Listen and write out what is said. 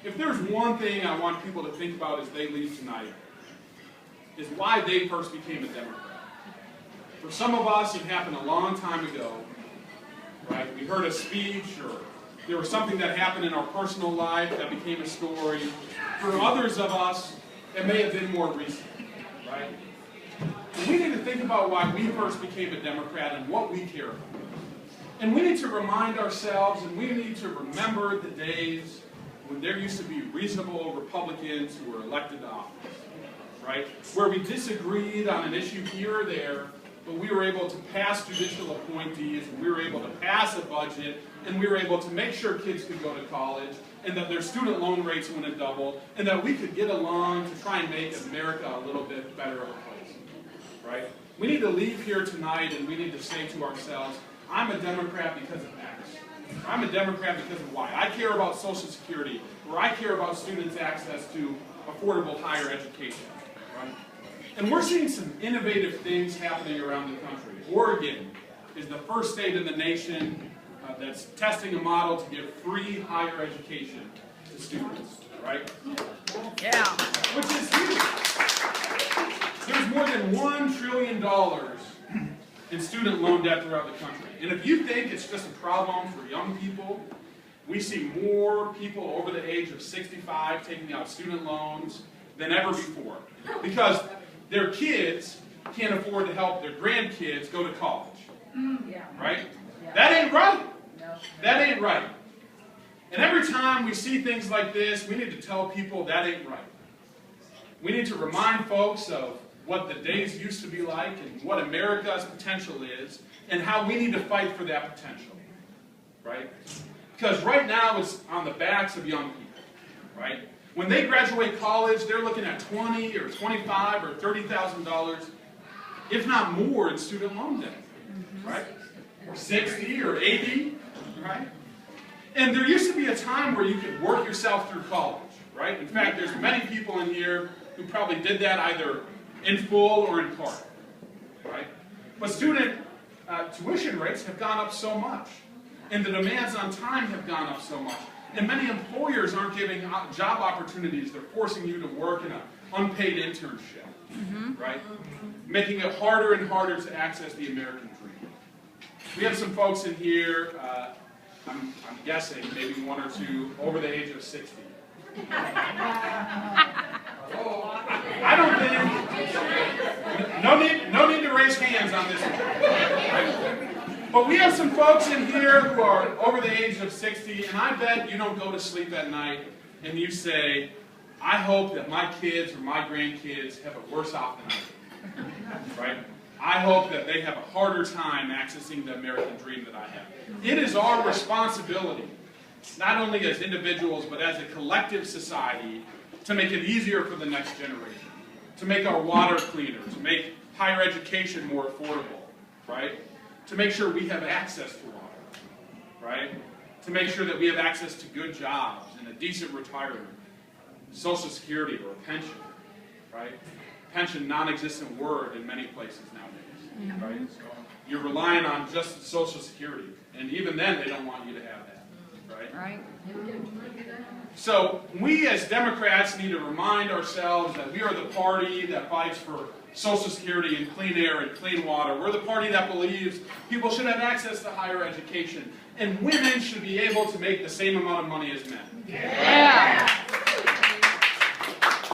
If there's one thing I want people to think about as they leave tonight, is why they first became a Democrat. For some of us, it happened a long time ago, right? We heard a speech, or there was something that happened in our personal life that became a story. For others of us, it may have been more recent, right? And we need to think about why we first became a Democrat and what we care about. And we need to remind ourselves, and we need to remember the days when there used to be reasonable Republicans who were elected to office, right? Where we disagreed on an issue here or there, but we were able to pass judicial appointees, and we were able to pass a budget, and we were able to make sure kids could go to college, and that their student loan rates wouldn't double, and that we could get along to try and make America a little bit better of a place, right? We need to leave here tonight, and we need to say to ourselves, I'm a Democrat because of X. I'm a Democrat because of Y. I care about Social Security, or I care about students' access to affordable higher education, right? And we're seeing some innovative things happening around the country. Oregon is the first state in the nation that's testing a model to give free higher education to students, right? Yeah. Which is huge. There's more than $1 trillion in student loan debt throughout the country. And if you think it's just a problem for young people, we see more people over the age of 65 taking out student loans than ever before. Because their kids can't afford to help their grandkids go to college. Right? That ain't right. That ain't right. And every time we see things like this, we need to tell people that ain't right. We need to remind folks of what the days used to be like and what America's potential is and how we need to fight for that potential. Right? Because right now it's on the backs of young people. Right? When they graduate college, they're looking at $20,000 or $25,000 or $30,000, if not more, in student loan debt. Right? Or 60 or 80, right? And there used to be a time where you could work yourself through college, right? In fact, there's many people in here who probably did that either in full or in part, right? But student tuition rates have gone up so much, and the demands on time have gone up so much, and many employers aren't giving job opportunities. They're forcing you to work in an unpaid internship, right? Making it harder and harder to access the American dream. We have some folks in here, I'm guessing, maybe one or two, over the age of 60. I don't think, no need to raise hands on this one. Right? But we have some folks in here who are over the age of 60, and I bet you don't go to sleep at night and you say, I hope that my kids or my grandkids have it worse off than I do. Right? I hope that they have a harder time accessing the American dream that I have. It is our responsibility, not only as individuals, but as a collective society, to make it easier for the next generation, to make our water cleaner, to make higher education more affordable, right? To make sure we have access to water, right? To make sure that we have access to good jobs and a decent retirement, Social Security or a pension, right? Pension, non-existent word in many places nowadays, right? You're relying on just Social Security, and even then they don't want you to have that, right? Right. So we as Democrats need to remind ourselves that we are the party that fights for Social Security and clean air and clean water. We're the party that believes people should have access to higher education, and women should be able to make the same amount of money as men. Yeah.